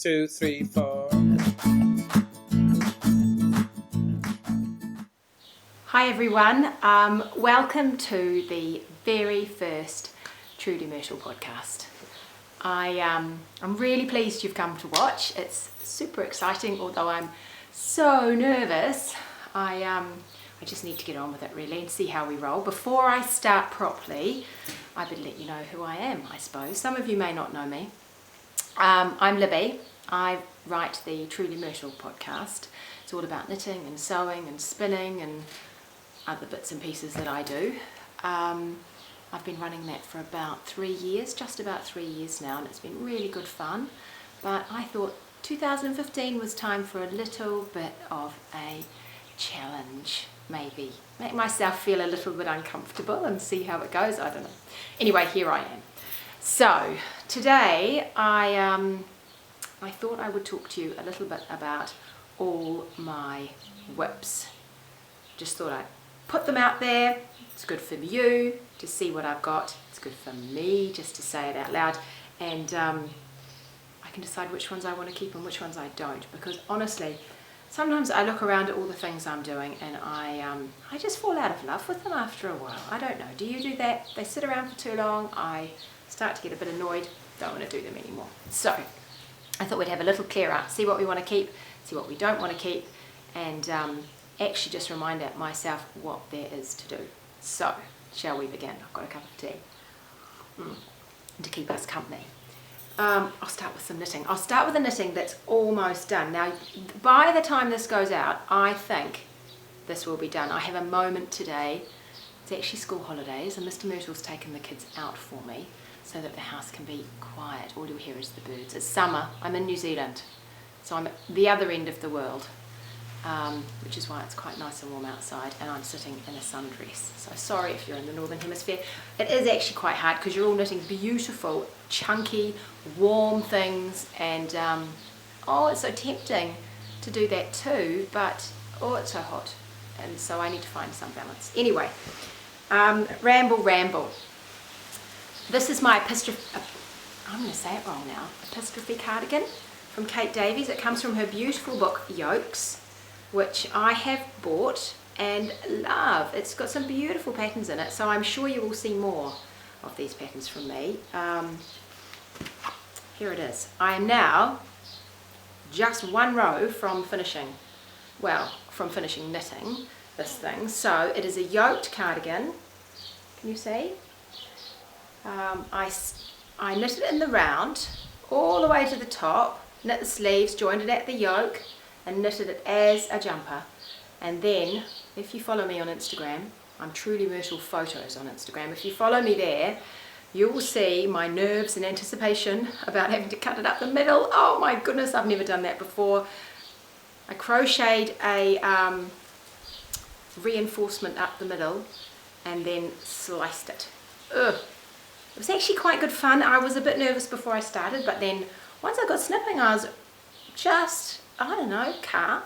2, 3, 4. Hi everyone, welcome to the very first Truly Myrtle podcast. I'm really pleased you've come to watch. It's super exciting, although I'm so nervous. I just need to get on with it really and see how we roll. Before I start properly, I better let you know who I am, I suppose. Some of you may not know me. I'm Libby. I write the Truly Myrtle podcast. It's all about knitting and sewing and spinning and other bits and pieces that I do. I've been running that for about 3 years, just about 3 years now, and it's been really good fun. But I thought 2015 was time for a little bit of a challenge, maybe. Make myself feel a little bit uncomfortable and see how it goes, I don't know. Anyway, here I am. So, today I thought I would talk to you a little bit about all my whips. Just thought I'd put them out there. It's good for you to see what I've got. It's good for me just to say it out loud, and I can decide which ones I want to keep and which ones I don't, because honestly sometimes I look around at all the things I'm doing and I just fall out of love with them after a while. I don't know, do you do that? They sit around for too long, I start to get a bit annoyed, don't want to do them anymore. So I thought we'd have a little clear out, see what we want to keep, see what we don't want to keep, and actually just remind myself what there is to do. So, shall we begin? I've got a cup of tea to keep us company. I'll start with some knitting. I'll start with the knitting that's almost done. Now, by the time this goes out, I think this will be done. I have a moment today. It's actually school holidays, and Mr. Myrtle's taken the kids out for me so that the house can be quiet. All you hear is the birds. It's summer. I'm in New Zealand, so I'm at the other end of the world. Which is why it's quite nice and warm outside, and I'm sitting in a sundress. So sorry if you're in the northern hemisphere. It is actually quite hard because you're all knitting beautiful, chunky, warm things, and oh, it's so tempting to do that too, but oh, it's so hot, and so I need to find some balance. Anyway, ramble. This is my I'm going to say it wrong now, epistrophe cardigan from Kate Davies. It comes from her beautiful book, Yokes, which I have bought and love. It's got some beautiful patterns in it, so I'm sure you will see more of these patterns from me. Here it is. I am now just one row from finishing knitting this thing. So it is a yoked cardigan. Can you see? I knit it in the round all the way to the top, knit the sleeves, joined it at the yoke, and knitted it as a jumper. And then, if you follow me on Instagram, I'm Truly Myrtle Photos on Instagram. If you follow me there, you will see my nerves and anticipation about having to cut it up the middle. Oh my goodness, I've never done that before. I crocheted a reinforcement up the middle and then sliced it. Ugh. It was actually quite good fun. I was a bit nervous before I started, but then once I got snipping, I was just, I don't know, calm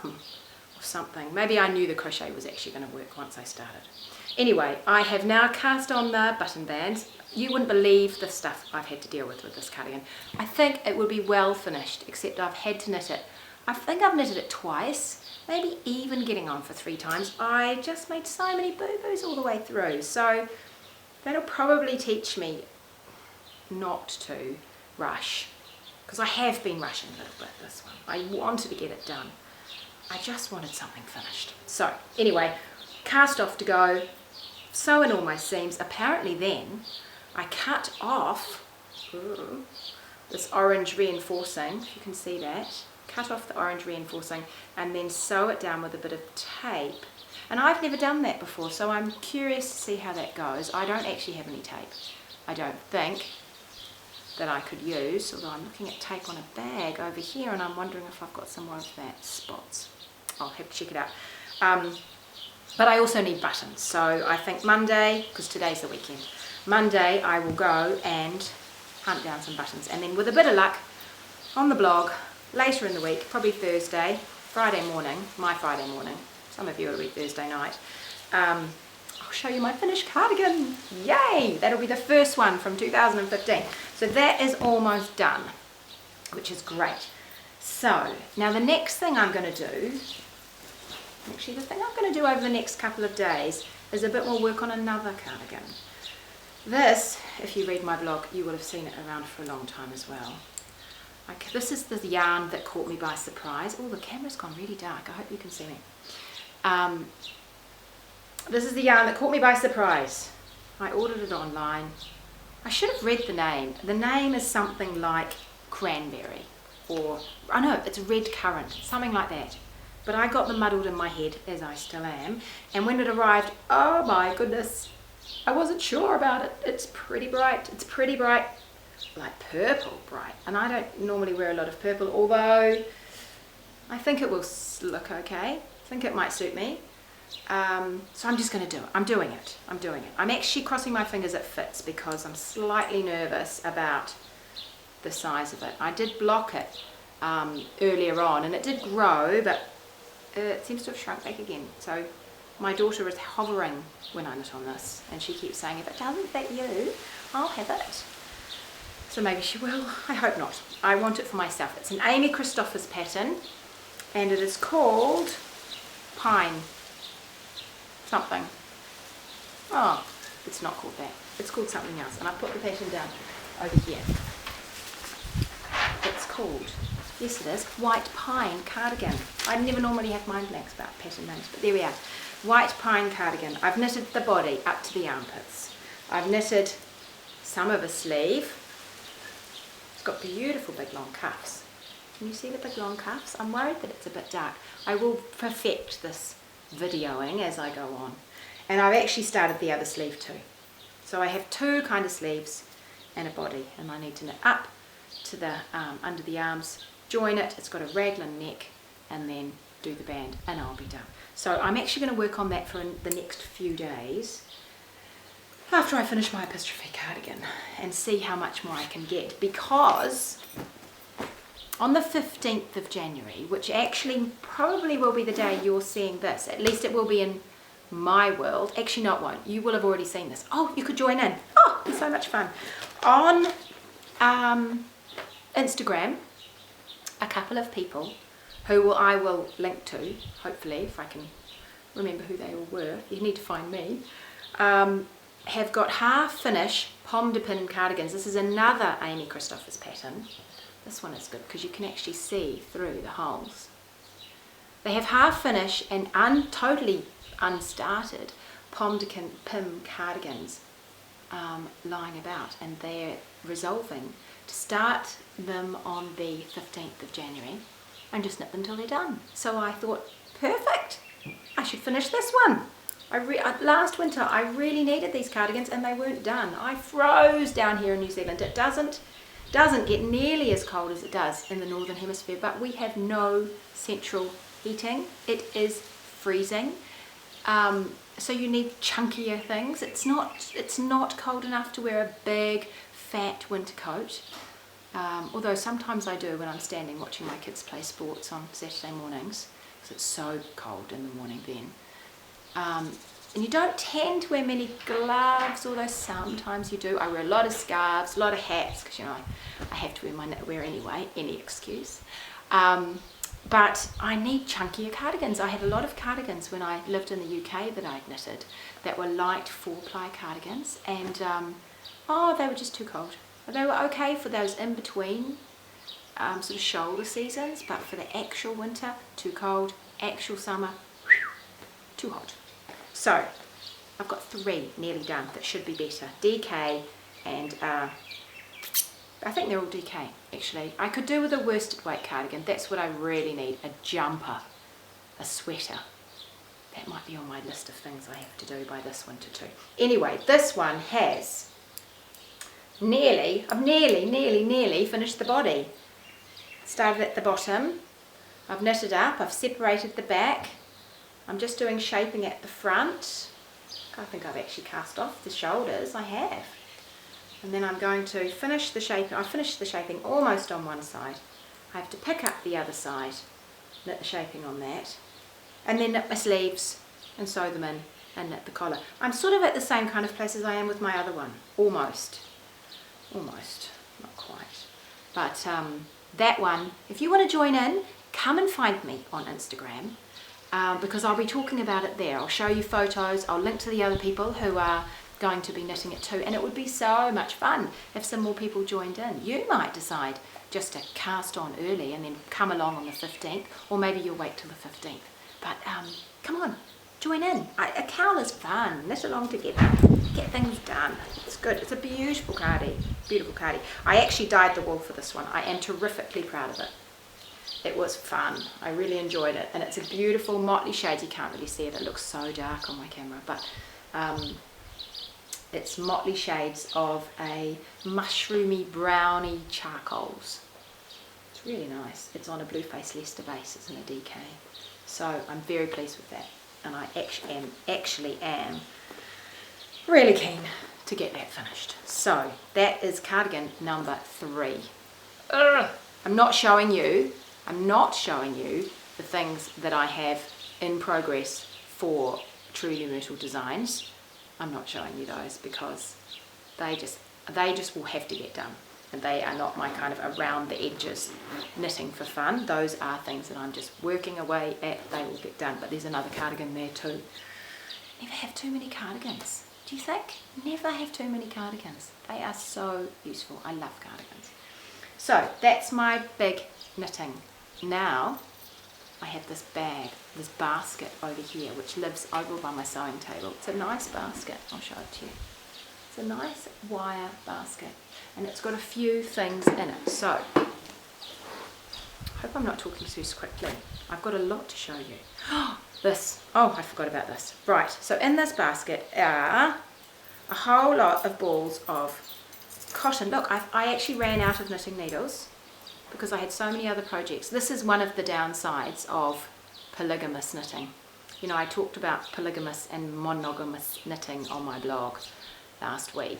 or something. Maybe I knew the crochet was actually going to work once I started. Anyway, I have now cast on the button bands. You wouldn't believe the stuff I've had to deal with this cardigan. I think it would be well finished, except I've had to knit it. I think I've knitted it twice, maybe even getting on for 3 times. I just made so many boo-boos all the way through. So that'll probably teach me not to rush, because I have been rushing a little bit this one. I wanted to get it done. I just wanted something finished. So anyway, cast off to go, sew in all my seams. Apparently then I cut off this orange reinforcing, if you can see that. Cut off the orange reinforcing and then sew it down with a bit of tape. And I've never done that before, so I'm curious to see how that goes. I don't actually have any tape, I don't think, that I could use, although I'm looking at tape on a bag over here and I'm wondering if I've got some more of that spots. I'll have to check it out. But I also need buttons, so I think Monday, because today's the weekend, Monday I will go and hunt down some buttons, and then with a bit of luck on the blog later in the week, probably Thursday, Friday morning, my Friday morning, some of you it'll be Thursday night, I'll show you my finished cardigan. Yay! That'll be the first one from 2015. So that is almost done, which is great. So now the next thing I'm going to do, actually the thing I'm going to do over the next couple of days is a bit more work on another cardigan. This, if you read my blog, you will have seen it around for a long time as well. This is the yarn that caught me by surprise. Oh, the camera's gone really dark. I hope you can see me. This is the yarn that caught me by surprise. I ordered it online. I should have read the name. The name is something like cranberry, or, I know, it's red currant, something like that. But I got them muddled in my head, as I still am, and when it arrived, oh my goodness, I wasn't sure about it. It's pretty bright. It's pretty bright, like purple bright, and I don't normally wear a lot of purple, although I think it will look okay. I think it might suit me. So I'm just going to do it. I'm doing it. I'm actually crossing my fingers it fits because I'm slightly nervous about the size of it. I did block it earlier on and it did grow, but it seems to have shrunk back again. So my daughter is hovering when I knit on this, and she keeps saying, if it doesn't fit you, I'll have it. So maybe she will. I hope not. I want it for myself. It's an Amy Christophers pattern, and it is called Pine something. Oh, it's not called that. It's called something else, and I put the pattern down over here. It's called, yes it is, White Pine Cardigan. I never normally have mind blanks about pattern names, but there we are. White Pine Cardigan. I've knitted the body up to the armpits. I've knitted some of a sleeve. It's got beautiful big long cuffs. Can you see the big long cuffs? I'm worried that it's a bit dark. I will perfect this videoing as I go on. And I've actually started the other sleeve too. So I have two kind of sleeves and a body, and I need to knit up to the under the arms, join it. It's got a raglan neck, and then do the band, and I'll be done. So I'm actually going to work on that for the next few days after I finish my epistrophe cardigan and see how much more I can get, because on the 15th of January, which actually probably will be the day you're seeing this, at least it will be in my world. Actually, no, it won't. You will have already seen this. Oh, you could join in. Oh, it's so much fun. On Instagram, a couple of people who I will link to, hopefully, if I can remember who they all were. You need to find me. Have got half finish pomme de pin cardigans. This is another Amy Christophers pattern. This one is good because you can actually see through the holes. They have half finish and totally unstarted pomme de pin cardigans lying about, and they're resolving to start them on the 15th of January and just knit them until they're done. So I thought, perfect, I should finish this one. Last winter I really needed these cardigans and they weren't done. I froze down here in New Zealand. It doesn't get nearly as cold as it does in the northern hemisphere, but we have no central heating. It is freezing. So you need chunkier things. It's not cold enough to wear a big fat winter coat, although sometimes I do when I'm standing watching my kids play sports on Saturday mornings, because it's so cold in the morning then. And you don't tend to wear many gloves, although sometimes you do. I wear a lot of scarves, a lot of hats, because you know I have to wear my knitwear anyway, any excuse. But I need chunkier cardigans. I had a lot of cardigans when I lived in the UK that I'd knitted that were light 4-ply cardigans, and they were just too cold. They were okay for those in between sort of shoulder seasons, but for the actual winter, too cold. Actual summer, too hot. So I've got 3 nearly done that should be better. DK and I think they're all DK actually. I could do with a worsted weight cardigan. That's what I really need. A jumper, a sweater. That might be on my list of things I have to do by this winter too. Anyway, this one has I've nearly finished the body. Started at the bottom. I've knitted up. I've separated the back. I'm just doing shaping at the front. I think I've actually cast off the shoulders. I have. And then I'm going to finish the shaping. I finished the shaping almost on one side. I have to pick up the other side, knit the shaping on that, and then knit my sleeves and sew them in and knit the collar. I'm sort of at the same kind of place as I am with my other one. Almost. Not quite. But that one, if you want to join in, come and find me on Instagram, because I'll be talking about it there. I'll show you photos, I'll link to the other people who are going to be knitting it too, and it would be so much fun if some more people joined in. You might decide just to cast on early and then come along on the 15th, or maybe you'll wait till the 15th. But come on, join in. A cowl is fun. Knit along together. Get things done. It's good. It's a beautiful cardi. Beautiful cardi. I actually dyed the wool for this one. I am terrifically proud of it. It was fun. I really enjoyed it. And it's a beautiful motley shade. You can't really see it. It looks so dark on my camera. But it's motley shades of a mushroomy, browny charcoals. It's really nice. It's on a Blue Face Leicester base. It's in a DK. So I'm very pleased with that. And I actually am really keen to get that finished. So that is cardigan number 3. I'm not showing you the things that I have in progress for Truly Myrtle designs. I'm not showing you those because they just will have to get done, and they are not my kind of around the edges knitting for fun. Those are things that I'm just working away at. They will get done. But there's another cardigan there too. Never have too many cardigans. Do you think? Never have too many cardigans. They are so useful. I love cardigans. So that's my big knitting. Now I have this bag, this basket over here, which lives over by my sewing table. It's a nice basket. I'll show it to you. It's a nice wire basket, and it's got a few things in it. So I hope I'm not talking too quickly. I've got a lot to show you. I forgot about this. Right, so in this basket are a whole lot of balls of cotton. Look, I actually ran out of knitting needles because I had so many other projects. This is one of the downsides of polygamous knitting. You know, I talked about polygamous and monogamous knitting on my blog last week.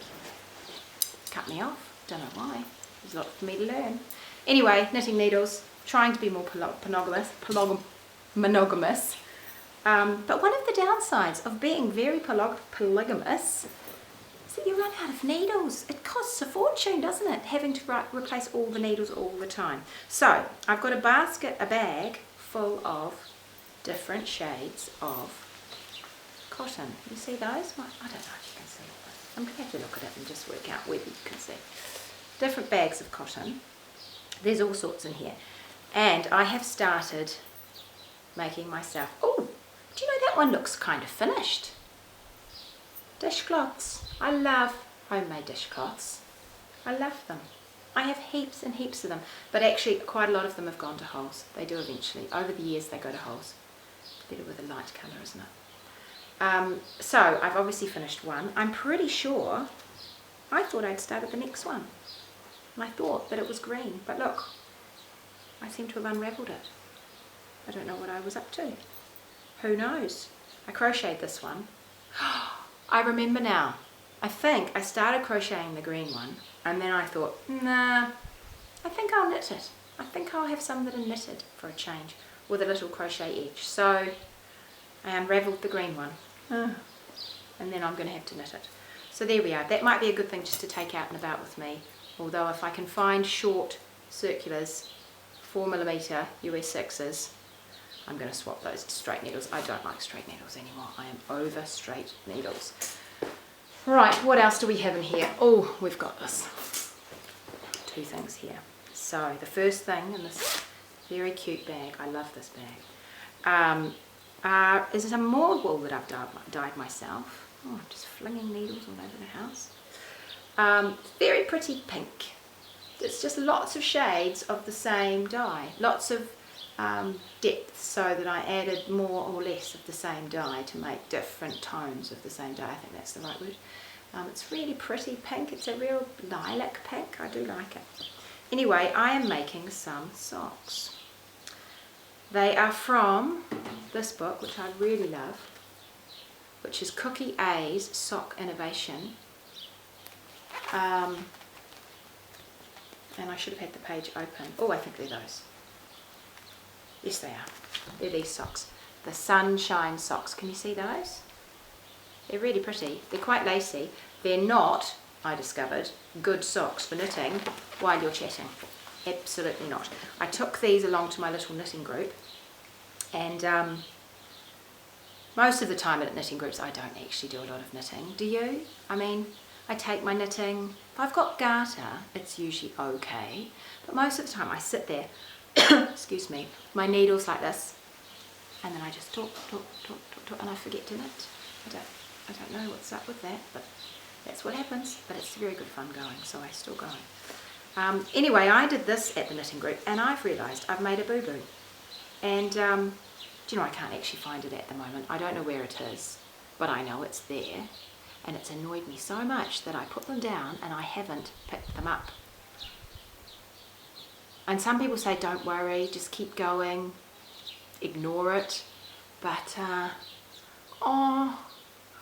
Cut me off. Don't know why. There's a lot for me to learn. Anyway, knitting needles, trying to be more monogamous. But one of the downsides of being very polygamous is that you run out of needles. It costs a fortune, doesn't it? Having to replace all the needles all the time. So I've got a bag full of different shades of cotton. You see those? I don't know if you can see. I'm going to have to look at it and just work out whether you can see. Different bags of cotton. There's all sorts in here. And I have started making myself... Oh, do you know that one looks kind of finished? Dishcloths. I love homemade dishcloths. I love them. I have heaps and heaps of them. But actually quite a lot of them have gone to holes. They do eventually. Over the years they go to holes. Better with a light colour, isn't it? So I've obviously finished one. I'm pretty sure I thought I'd started the next one, and I thought that it was green, but look, I seem to have unravelled it. I don't know what I was up to. Who knows? I crocheted this one. I remember now. I think I started crocheting the green one, and then I thought, nah, I think I'll knit it. I think I'll have some that are knitted for a change with a little crochet edge. So I unravelled the green one, and then I'm going to have to knit it. So there we are. That might be a good thing just to take out and about with me, although if I can find short circulars, 4mm US 6s, I'm going to swap those to straight needles. I don't like straight needles anymore. I am over straight needles. Right, what else do we have in here? Oh, we've got this. 2 things here. So the first thing in this very cute bag, I love this bag, is some more wool that I've dyed myself. Oh, I'm just flinging needles all over the house. Very pretty pink. It's just lots of shades of the same dye. Lots of depth, so that I added more or less of the same dye to make different tones of the same dye. I think that's the right word. It's really pretty pink. It's a real lilac pink. I do like it. Anyway, I am making some socks. They are from this book, which I really love, which is Cookie A's Sock Innovation. And I should have had the page open. Oh, I think they're those. Yes, they are. They're these socks. The Sunshine socks. Can you see those? They're really pretty. They're quite lacy. They're not, I discovered, good socks for knitting while you're chatting. Absolutely not. I took these along to my little knitting group, and most of the time at knitting groups I don't actually do a lot of knitting. Do you? I mean, I take my knitting, if I've got garter it's usually okay, but most of the time I sit there, excuse me, my needles like this, and then I just talk, and I forget to knit. I don't know what's up with that, but that's what happens. But it's very good fun going, so I still go. Anyway, I did this at the knitting group, and I've realised I've made a boo-boo. And do you know, I can't actually find it at the moment. I don't know where it is, but I know it's there. And it's annoyed me so much that I put them down and I haven't picked them up. And some people say, don't worry, just keep going, ignore it. But,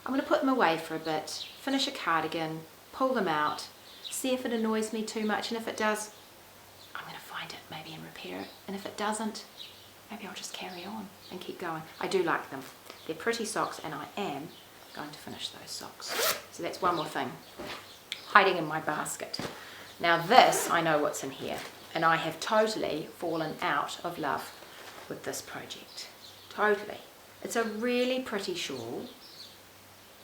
I'm going to put them away for a bit, finish a cardigan, pull them out, see if it annoys me too much, and if it does, I'm going to find it maybe and repair it. And if it doesn't, maybe I'll just carry on and keep going. I do like them. They're pretty socks, and I am going to finish those socks. So that's one more thing hiding in my basket. Now this, I know what's in here, and I have totally fallen out of love with this project. Totally. It's a really pretty shawl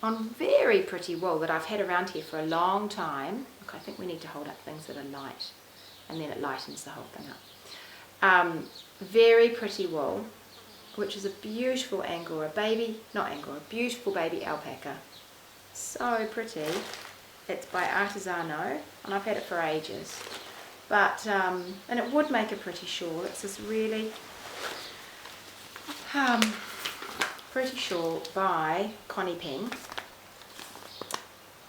on very pretty wool that I've had around here for a long time. Look, I think we need to hold up things that are light, and then it lightens the whole thing up. Very pretty wool, which is a beautiful Angora baby, not Angora, beautiful baby alpaca. So pretty. It's by Artisano, and I've had it for ages. But, and it would make a pretty shawl. It's this really pretty shawl by Connie Pen.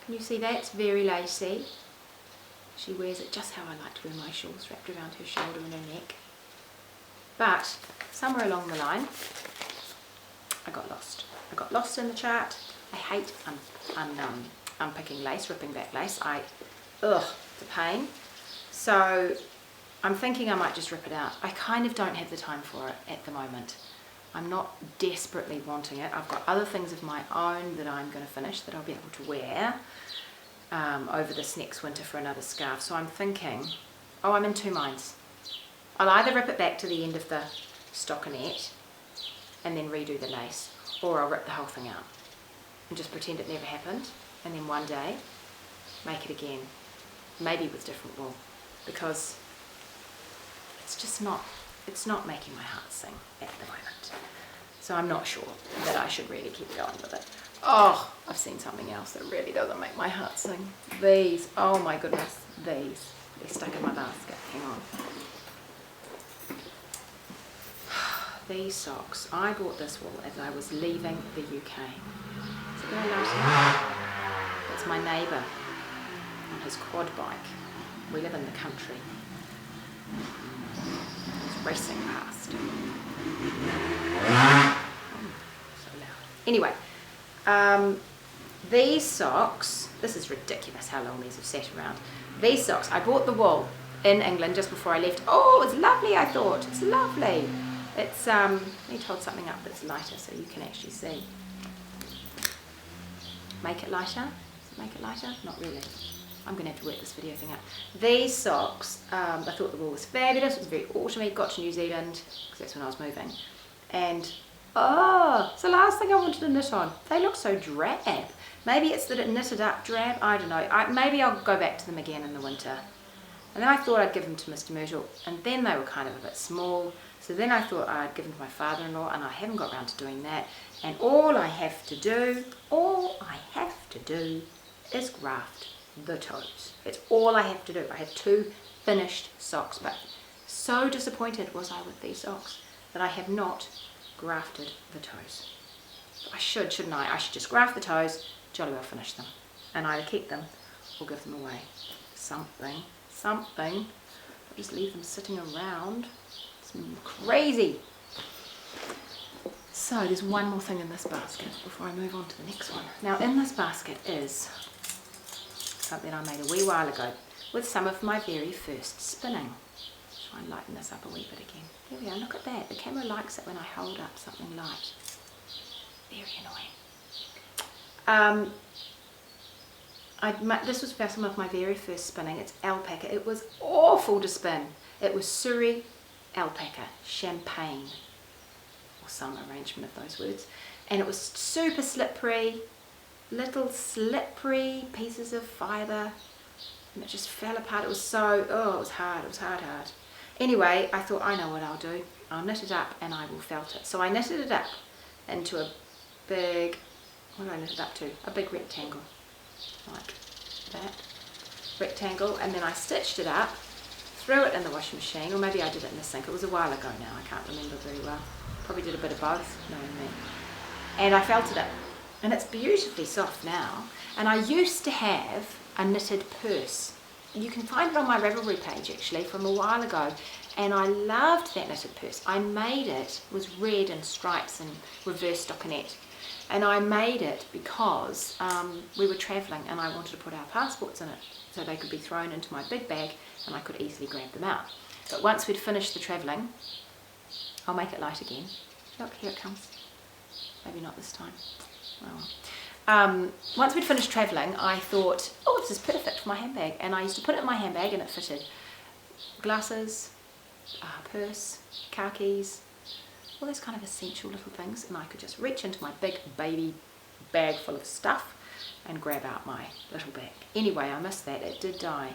Can you see that? It's very lacy. She wears it just how I like to wear my shawls, wrapped around her shoulder and her neck. But somewhere along the line, I got lost. I got lost in the chart. I hate unpicking lace, ripping back lace. It's a pain. So I'm thinking I might just rip it out. I kind of don't have the time for it at the moment. I'm not desperately wanting it. I've got other things of my own that I'm going to finish that I'll be able to wear over this next winter for another scarf. So I'm thinking, I'm in two minds. I'll either rip it back to the end of the stockinette and then redo the lace, or I'll rip the whole thing out and just pretend it never happened, and then one day make it again, maybe with different wool, because it's not making my heart sing at the moment. So I'm not sure that I should really keep going with it. Oh, I've seen something else that really doesn't make my heart sing. These, oh my goodness, these. They're stuck in my basket. Hang on. These socks, I bought this wool as I was leaving the UK. Is it going to light? It's my neighbour on his quad bike. We live in the country. It's racing past. So loud. Anyway, these socks, this is ridiculous how long these have sat around. These socks, I bought the wool in England just before I left. Oh, it's lovely, I thought. It's lovely. It's, let me hold something up that's lighter so you can actually see. Make it lighter? Does it make it lighter? Not really. I'm going to have to work this video thing out. These socks, I thought the wool was fabulous. It was very autumny. Got to New Zealand, because that's when I was moving. And, it's the last thing I wanted to knit on. They look so drab. Maybe it's that it knitted up drab. I don't know. Maybe I'll go back to them again in the winter. And then I thought I'd give them to Mr. Myrtle, and then they were kind of a bit small. So then I thought I'd give them to my father-in-law, and I haven't got around to doing that. And all I have to do is graft the toes. It's all I have to do. I have 2 finished socks, but so disappointed was I with these socks that I have not grafted the toes. I should, shouldn't I? I should just graft the toes, jolly well finish them, and either keep them or give them away. Something. I'll just leave them sitting around. It's crazy. So there's one more thing in this basket before I move on to the next one. Now in this basket is something I made a wee while ago with some of my very first spinning. Try and lighten this up a wee bit again. There we are, look at that. The camera likes it when I hold up something light. Very annoying. This was some of my very first spinning. It's alpaca. It was awful to spin. It was Surrey alpaca, champagne, or some arrangement of those words. And it was super slippery, little slippery pieces of fibre, and it just fell apart. It was so, oh, it was hard, hard. Anyway, I thought, I know what I'll do. I'll knit it up and I will felt it. So I knitted it up into a big, what did I knit it up to? A big rectangle, like that. Rectangle, and then I stitched it up, threw it in the washing machine, or maybe I did it in the sink. It was a while ago now, I can't remember very well. Probably did a bit of both, knowing me. And I felted it, and it's beautifully soft now. And I used to have a knitted purse. You can find it on my Ravelry page actually from a while ago, and I loved that knitted purse. I made it, it was red and stripes and reverse stockinette, and I made it because we were travelling and I wanted to put our passports in it so they could be thrown into my big bag and I could easily grab them out. But once we'd finished the travelling, I'll make it light again. Look, here it comes. Maybe not this time. Oh. Once we'd finished travelling, I thought, oh, this is perfect for my handbag. And I used to put it in my handbag and it fitted glasses, purse, car keys, all those kind of essential little things. And I could just reach into my big baby bag full of stuff and grab out my little bag. Anyway, I missed that. It did die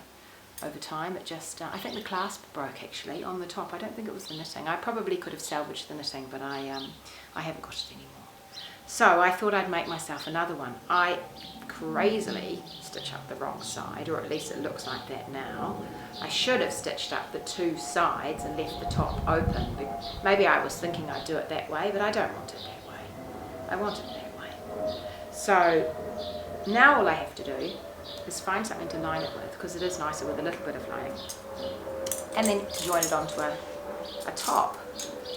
over time. It just, I think the clasp broke actually on the top. I don't think it was the knitting. I probably could have salvaged the knitting, but I haven't got it anymore. So I thought I'd make myself another one. I crazily stitch up the wrong side, or at least it looks like that now. I should have stitched up the two sides and left the top open. Maybe I was thinking I'd do it that way, but I don't want it that way. I want it that way. So now all I have to do is find something to line it with, because it is nicer with a little bit of lining. And then join it onto a top.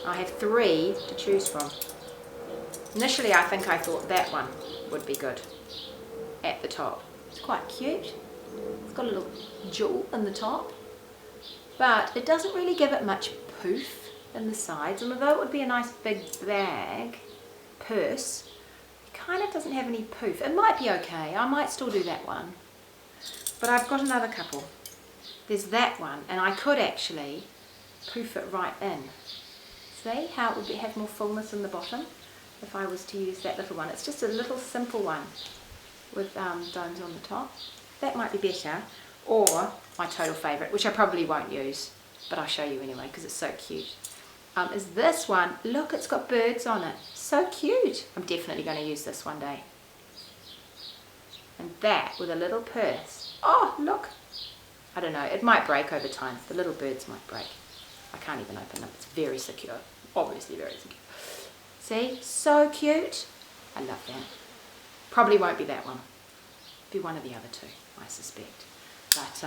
I have 3 to choose from. Initially I thought that one would be good at the top. It's quite cute. It's got a little jewel in the top, but it doesn't really give it much poof in the sides, and although it would be a nice big bag, purse, it kind of doesn't have any poof. It might be okay, I might still do that one, but I've got another couple. There's that one, and I could actually poof it right in. See how it would have more fullness in the bottom if I was to use that little one. It's just a little simple one with domes on the top. That might be better. Or my total favourite, which I probably won't use, but I'll show you anyway because it's so cute, is this one. Look, it's got birds on it. So cute. I'm definitely going to use this one day. And that with a little purse. Oh, look. I don't know. It might break over time. The little birds might break. I can't even open them. It's very secure. Obviously very secure. See? So cute. I love that. Probably won't be that one. Be one of the other two, I suspect. But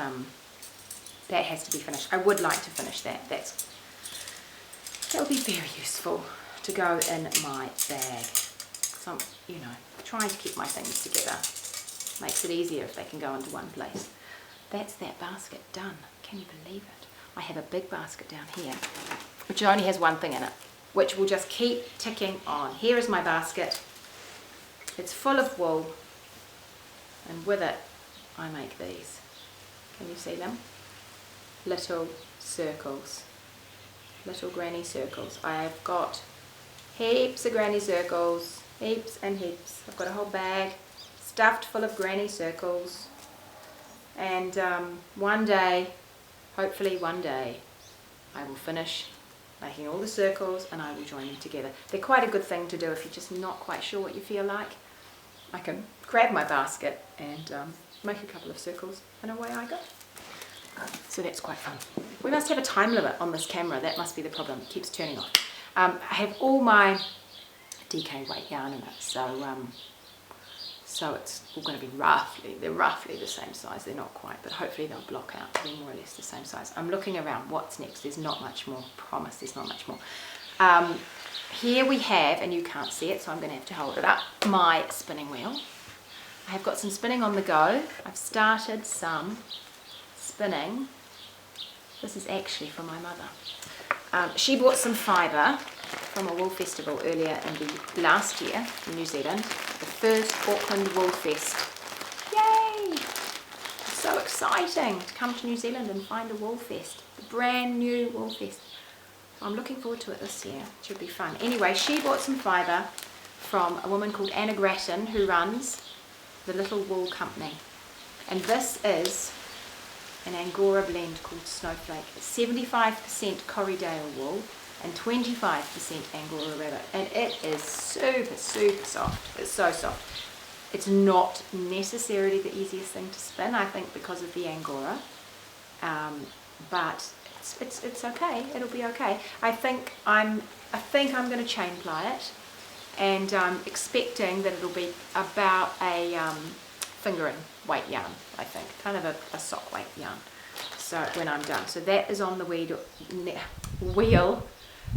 that has to be finished. I would like to finish that. That would be very useful to go in my bag. So, you know, trying to keep my things together makes it easier if they can go into one place. That's that basket done. Can you believe it? I have a big basket down here, which only has one thing in it, which will just keep ticking on. Here is my basket. It's full of wool, and with it I make these. Can you see them? Little circles, little granny circles. I've got heaps of granny circles, heaps and heaps. I've got a whole bag stuffed full of granny circles, and one day, hopefully one day, I will finish making all the circles and I will join them together. They're quite a good thing to do if you're just not quite sure what you feel like. I can grab my basket and make a couple of circles and away I go. So that's quite fun. We must have a time limit on this camera. That must be the problem. It keeps turning off. I have all my DK weight yarn in it, so it's all going to be they're roughly the same size. They're not quite, but hopefully they'll block out to be more or less the same size. I'm looking around. What's next? There's not much more. Promise, there's not much more. Here we have, and you can't see it, so I'm going to have to hold it up, my spinning wheel. I have got some spinning on the go. I've started some spinning. This is actually from my mother. She bought some fibre from a wool festival earlier in the last year in New Zealand, the first Auckland Wool Fest. Yay! It's so exciting to come to New Zealand and find a wool fest, the brand new wool vest. I'm looking forward to it this year. It should be fun. Anyway, she bought some fibre from a woman called Anna Grattan, who runs the Little Wool Company. And this is an Angora blend called Snowflake. It's 75% Corriedale wool and 25% Angora rabbit. And it is super, super soft. It's so soft. It's not necessarily the easiest thing to spin, I think, because of the Angora. But it's okay. It'll be okay. I think I'm going to chain ply it, and I'm expecting that it'll be about a fingering weight yarn. I think kind of a sock weight yarn. So when I'm done, so that is on the wheel,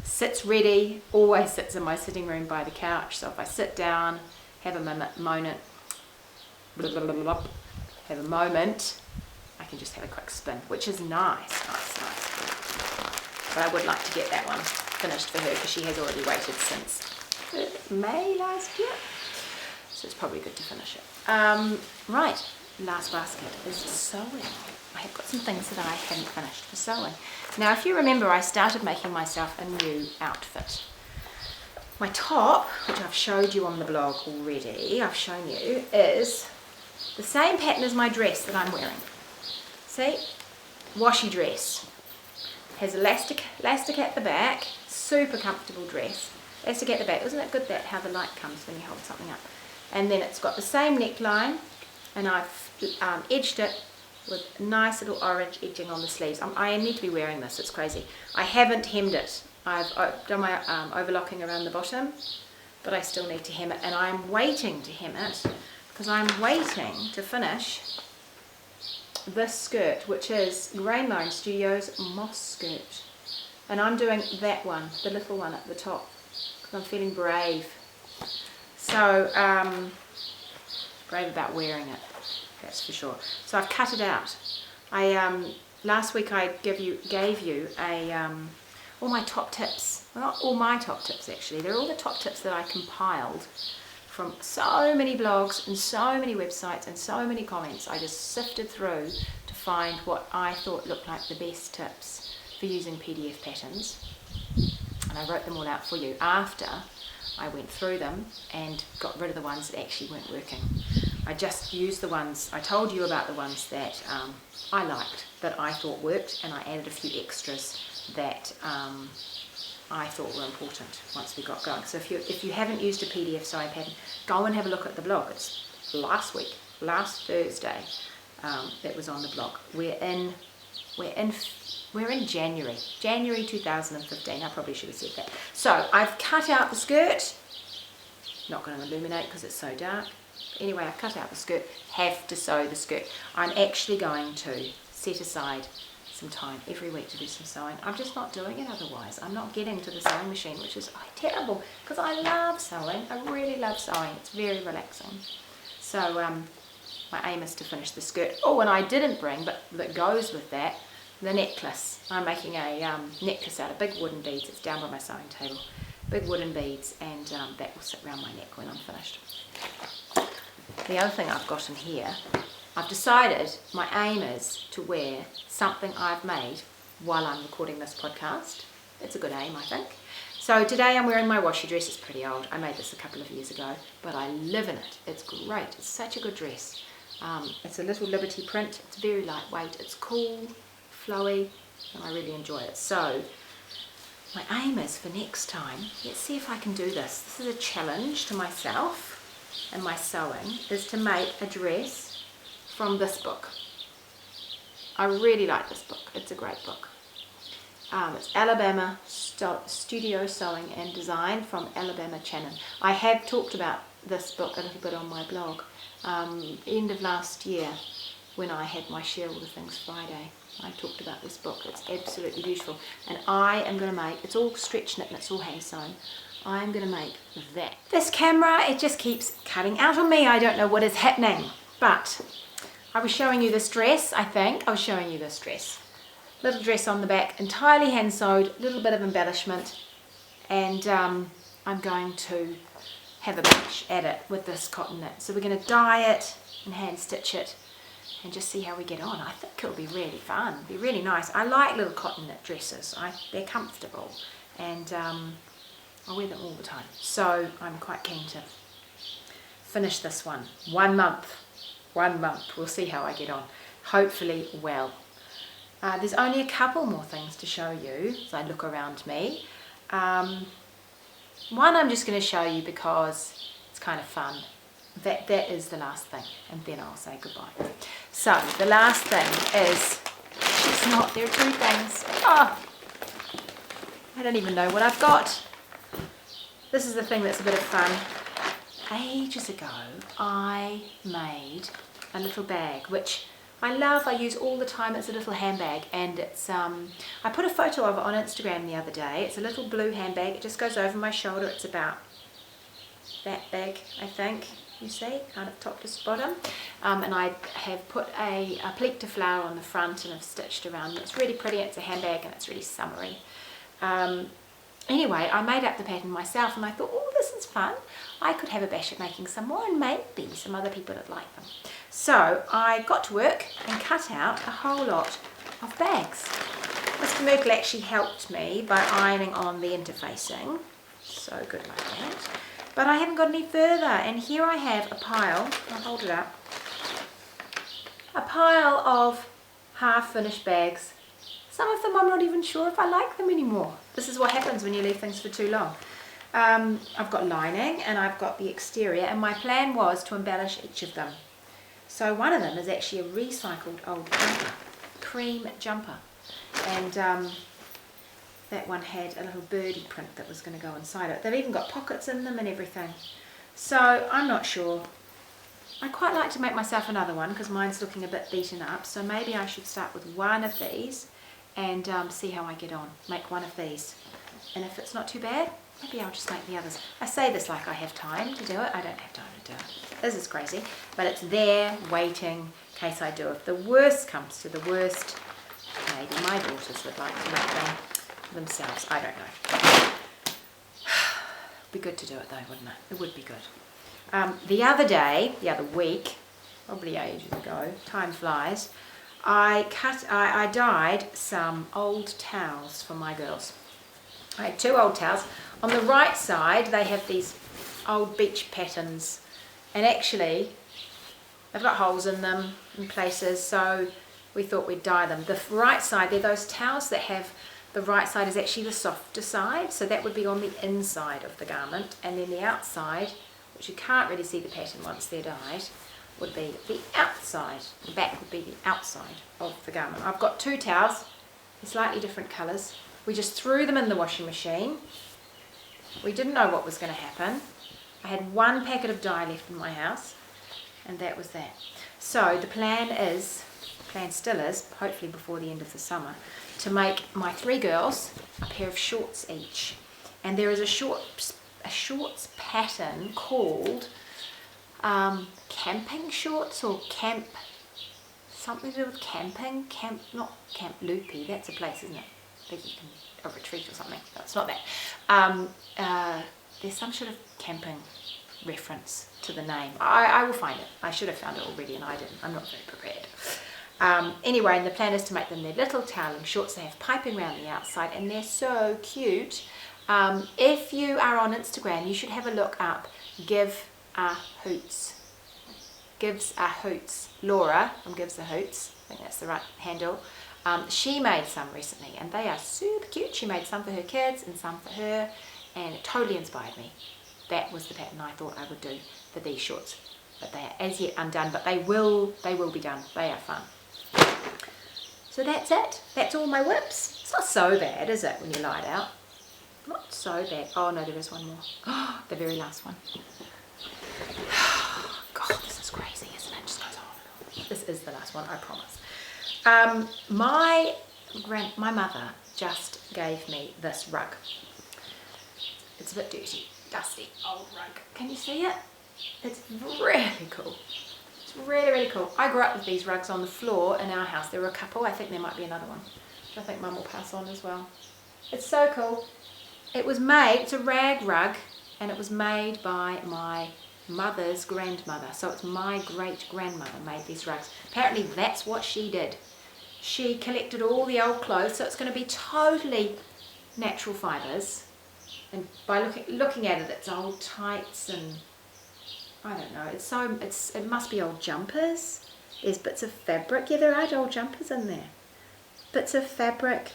sits ready. Always sits in my sitting room by the couch. So if I sit down, have a moment, I can just have a quick spin, which is nice. But I would like to get that one finished for her because she has already waited since May last year. So it's probably good to finish it. Right, last basket is sewing. I have got some things that I haven't finished for sewing. Now, if you remember, I started making myself a new outfit. My top, which I've showed you on the blog already, is the same pattern as my dress that I'm wearing. See? Washi dress. Has elastic at the back, super comfortable dress. Elastic at the back. Isn't it good that how the light comes when you hold something up? And then it's got the same neckline, and I've edged it with nice little orange edging on the sleeves. I need to be wearing this, it's crazy. I haven't hemmed it. I've done my overlocking around the bottom, but I still need to hem it, and I'm waiting to hem it because I'm waiting to finish this skirt, which is Grainline Studios moss skirt, and I'm doing that one, the little one at the top, because I'm feeling brave. So brave about wearing it, that's for sure. So I've cut it out. Last week I gave you all my top tips. Well, not all my top tips actually. They're all the top tips that I compiled from so many blogs and so many websites and so many comments. I just sifted through to find what I thought looked like the best tips for using PDF patterns, and I wrote them all out for you after I went through them and got rid of the ones that actually weren't working. I just used the ones, I told you about the ones that I liked, that I thought worked, and I added a few extras that I thought were important once we got going. So if you haven't used a PDF sewing pattern, go and have a look at the blog. It's last Thursday, that was on the blog. We're in January 2015. I probably should have said that. So I've cut out the skirt. Not going to illuminate because it's so dark. Anyway, I've cut out the skirt. Have to sew the skirt. I'm actually going to set aside some time every week to do some sewing. I'm just not doing it otherwise. I'm not getting to the sewing machine, which is terrible because I love sewing. I really love sewing. It's very relaxing. So my aim is to finish the skirt. Oh, and I didn't bring, but that goes with that, the necklace. I'm making a necklace out of big wooden beads. It's down by my sewing table. Big wooden beads, and that will sit around my neck when I'm finished. The other thing I've got in here, I've decided my aim is to wear something I've made while I'm recording this podcast. It's a good aim, I think. So today I'm wearing my washi dress. It's pretty old. I made this a couple of years ago, but I live in it. It's great. It's such a good dress. It's a little Liberty print. It's very lightweight. It's cool, flowy, and I really enjoy it. So my aim is for next time, let's see if I can do this. This is a challenge to myself and my sewing, is to make a dress from this book. I really like this book. It's a great book. It's Alabama Studio Sewing and Design from Alabama Channon. I have talked about this book a little bit on my blog. End of last year when I had my Share All the Things Friday. I talked about this book. It's absolutely beautiful. And I am going to make, it's all stretch knit and it's all hand sewn. I'm going to make that. This camera, it just keeps cutting out on me. I don't know what is happening. But I was showing you this dress, I think. I was showing you this dress. Little dress on the back, entirely hand sewed, little bit of embellishment. And I'm going to have a bunch at it with this cotton knit. So we're going to dye it and hand stitch it and just see how we get on. I think it'll be really fun, be really nice. I like little cotton knit dresses. They're comfortable, and I wear them all the time. So I'm quite keen to finish this one. 1 month. 1 month. We'll see how I get on. Hopefully well. There's only a couple more things to show you as I look around me. One I'm just going to show you because it's kind of fun. That is the last thing, and then I'll say goodbye. So the last thing is, it's not, there are two things. Oh, I don't even know what I've got. This is the thing that's a bit of fun. Ages ago I made a little bag which I love, I use all the time. It's a little handbag, and it's I put a photo of it on Instagram the other day. It's a little blue handbag. It just goes over my shoulder. It's about that big, I think, you see, kind of top to bottom. And I have put a pleat de flower on the front and I've stitched around. It's really pretty. It's a handbag and it's really summery. Anyway, I made up the pattern myself and I thought, oh, this is fun. I could have a bash at making some more, and maybe some other people would like them. So I got to work and cut out a whole lot of bags. Mr. Myrtle actually helped me by ironing on the interfacing. So good like that. But I haven't got any further, and here I have a pile. I'll hold it up. A pile of half-finished bags. Some of them I'm not even sure if I like them anymore. This is what happens when you leave things for too long. I've got lining and I've got the exterior, and my plan was to embellish each of them. So one of them is actually a recycled old jumper, cream jumper, and that one had a little birdie print that was going to go inside it. They've even got pockets in them and everything. So I'm not sure. I quite like to make myself another one because mine's looking a bit beaten up, so maybe I should start with one of these and see how I get on. Make one of these, and if it's not too bad, maybe I'll just make the others. I say this like I have time to do it. I don't have time to do it. This is crazy, but it's there waiting in case I do. If the worst comes to the worst, maybe my daughters would like to make them themselves. I don't know. Be good to do it though, wouldn't it? It would be good. The other week, probably ages ago, time flies, I dyed some old towels for my girls. I had 2 old towels. On the right side they have these old beach patterns, and actually they've got holes in them in places, so we thought we'd dye them. The right side, they're those towels that have, the right side is actually the softer side, so that would be on the inside of the garment, and then the outside, which you can't really see the pattern once they're dyed, would be the outside. The back would be the outside of the garment. I've got 2 towels, they're slightly different colours. We just threw them in the washing machine. We didn't know what was going to happen. I had 1 packet of dye left in my house, and that was that. So the plan still is, hopefully before the end of the summer, to make my 3 girls a pair of shorts each. And there is a shorts pattern called camping shorts, or camp, something to do with camping. Not Camp Loopy, that's a place, isn't it? I think you can, a retreat or something. No, it's not that. There's some sort of camping reference to the name. I will find it. I should have found it already and I didn't. I'm not very prepared. Anyway, and the plan is to make them their little toweling shorts. They have piping around the outside and they're so cute. If you are on Instagram, you should have a look up Give a Hoots. Gives a Hoots. Laura from Gives a Hoots. I think that's the right handle. She made some recently and they are super cute. She made some for her kids and some for her, and it totally inspired me. That was the pattern I thought I would do for these shorts. But they are as yet undone, but they will be done. They are fun. So that's it. That's all my whips. It's not so bad, is it, when you lie it out? Not so bad. Oh no, there is one more. Oh, the very last one. God, this is crazy, isn't it? It just goes on. This is the last one, I promise. My mother just gave me this rug. It's a bit dirty, dusty, old rug. Can you see it? It's really cool. It's really, really cool. I grew up with these rugs on the floor in our house. There were a couple. I think there might be another one, which I think Mum will pass on as well. It's so cool. It was made, it's a rag rug, and it was made by my mother's grandmother. So it's my great-grandmother made these rugs. Apparently that's what she did. She collected all the old clothes, so it's going to be totally natural fibres. And by looking at it, it's old tights and I don't know. It must be old jumpers. There's bits of fabric. Yeah, there are old jumpers in there. Bits of fabric,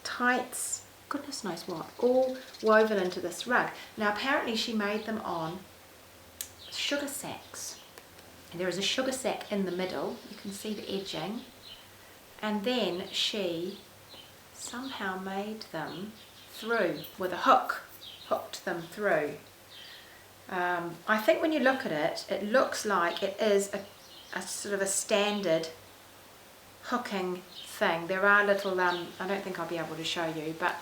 tights, goodness knows what, all woven into this rug. Now apparently she made them on sugar sacks. And there is a sugar sack in the middle. You can see the edging. And then she somehow made them through with a hook, hooked them through. I think when you look at it, it looks like it is a sort of a standard hooking thing. There are little, I don't think I'll be able to show you, but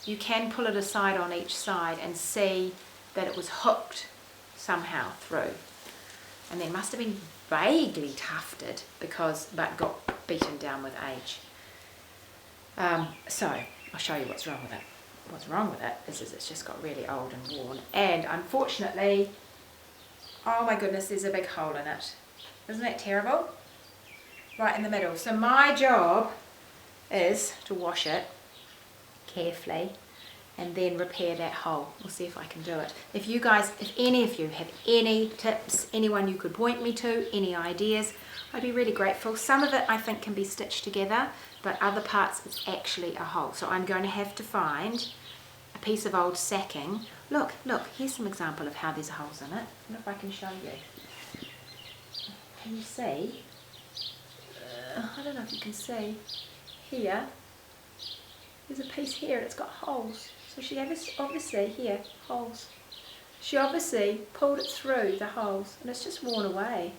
you can pull it aside on each side and see that it was hooked somehow through. And they must have been vaguely tufted but got beaten down with age. So I'll show you what's wrong with it. What's wrong with it is it's just got really old and worn, and unfortunately, oh my goodness, there's a big hole in it. Isn't that terrible? Right in the middle. So my job is to wash it carefully and then repair that hole. We'll see if I can do it. If any of you have any tips, anyone you could point me to, any ideas, I'd be really grateful. Some of it I think can be stitched together, but other parts it's actually a hole. So I'm going to have to find a piece of old sacking. Look, here's some example of how there's holes in it. I wonder if I can show you. Can you see? I don't know if you can see. Here, there's a piece here and it's got holes. So she obviously, here, holes. She obviously pulled it through the holes and it's just worn away.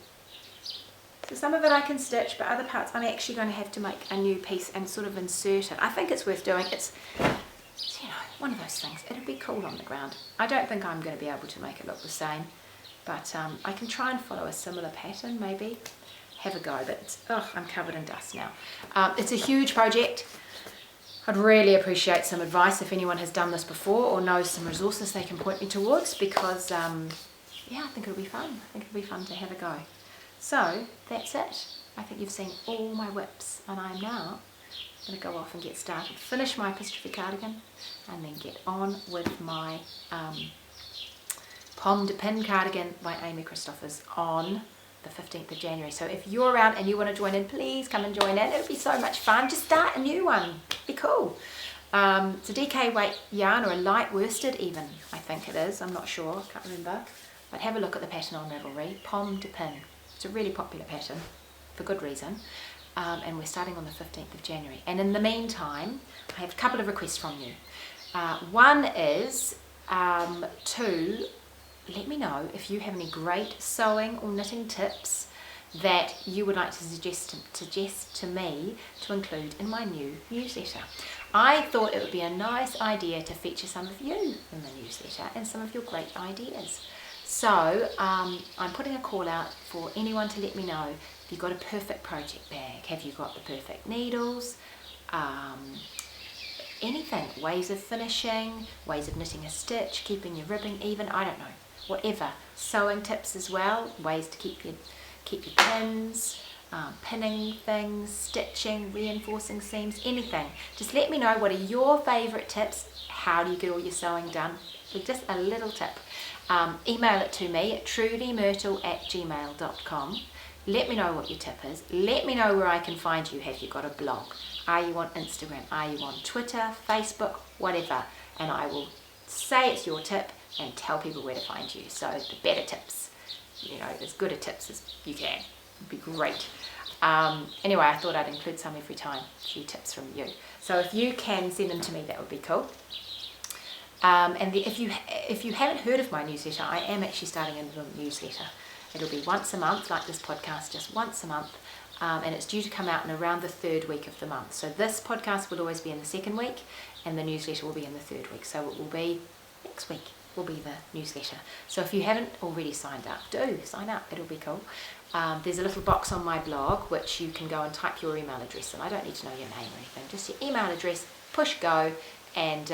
So some of it I can stitch, but other parts I'm actually going to have to make a new piece and sort of insert it. I think it's worth doing. It's one of those things. It'd be cool on the ground. I don't think I'm going to be able to make it look the same, but I can try and follow a similar pattern maybe. Have a go, but I'm covered in dust now. It's a huge project. I'd really appreciate some advice if anyone has done this before or knows some resources they can point me towards, because yeah, I think it'll be fun. I think it'll be fun to have a go. So that's it. I think you've seen all my whips, and I'm now going to go off and get started, finish my apostrophe cardigan, and then get on with my Pomme de Pin cardigan by Amy Christophers on the 15th of January. So if you're around and you want to join in, please come and join in. It would be so much fun. Just start a new one. It'd be cool. It's a DK weight yarn, or a light worsted even, I think it is. I'm not sure. I can't remember. But have a look at the pattern on Ravelry. Pomme de Pin. It's a really popular pattern for good reason. And we're starting on the 15th of January. And in the meantime, I have a couple of requests from you. One is to let me know if you have any great sewing or knitting tips that you would like to suggest to me to include in my new newsletter. I thought it would be a nice idea to feature some of you in the newsletter and some of your great ideas. So I'm putting a call out for anyone to let me know if you've got a perfect project bag. Have you got the perfect needles? Anything, ways of finishing, ways of knitting a stitch, keeping your ribbing even, I don't know. Whatever, sewing tips as well, ways to keep your pins, pinning things, stitching, reinforcing seams, anything. Just let me know what are your favourite tips. How do you get all your sewing done? Just a little tip. Email it to me at trulymyrtle@gmail.com. Let me know what your tip is. Let me know where I can find you. Have you got a blog? Are you on Instagram? Are you on Twitter, Facebook, whatever? And I will say it's your tip and tell people where to find you. So the better tips, as good a tips as you can, would be great. Anyway, I thought I'd include some every time, a few tips from you. So if you can send them to me, that would be cool. And if you haven't heard of my newsletter, I am actually starting a little newsletter. It'll be once a month, like this podcast, just once a month. And it's due to come out in around the third week of the month. So this podcast will always be in the second week, and the newsletter will be in the third week. So it will be next week will be the newsletter. So if you haven't already signed up, do sign up. It'll be cool. There's a little box on my blog which you can go and type your email address in. I don't need to know your name or anything, just your email address, push go, and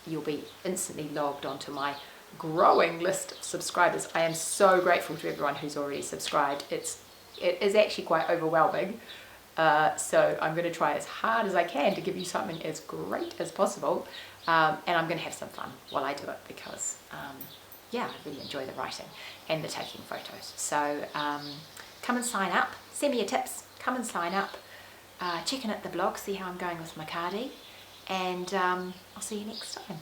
you'll be instantly logged onto my growing list of subscribers. I am so grateful to everyone who's already subscribed. It is actually quite overwhelming. So I'm going to try as hard as I can to give you something as great as possible. And I'm going to have some fun while I do it because, yeah, I really enjoy the writing and the taking photos. So come and sign up. Send me your tips. Come and sign up. Check in at the blog, see how I'm going with my cardi. And I'll see you next time.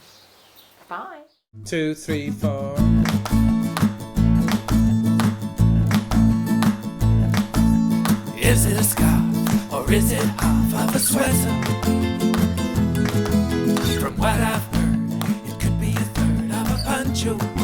Bye. 2, 3, 4. Is it a scarf or is it half of a sweater? From what I've heard, it could be a third of a poncho.